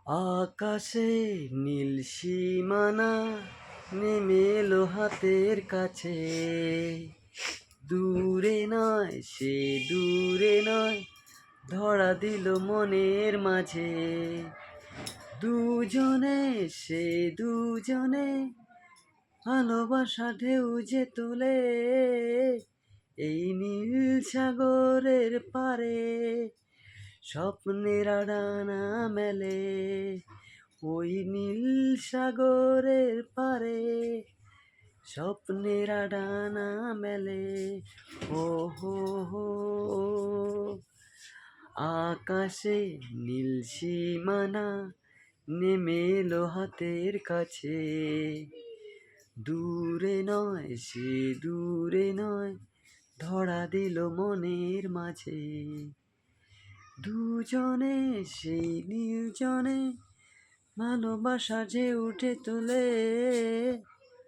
আকাশে নীল সীমানা নেমে এলো হাতের কাছে, দূরে নয় সে দূরে নয়, ধরা দিল মনের মাঝে। দুজনে সে দুজনে ভালোবাসা ঢেউ যে তোলে, এই নীল সাগরের পারে স্বপ্নের আডানা মেলে। ওই নীল সাগরের পারে স্বপ্নের আডানা মেলে। ও হো হো, আকাশে নীল সীমানা নেমে এলো হাতের কাছে, দূরে নয় সে দূরে নয়, ধরা দিল মনের মাঝে। দুজনে সেই নির্জনে ভালোবাসা যে উঠে তোলে,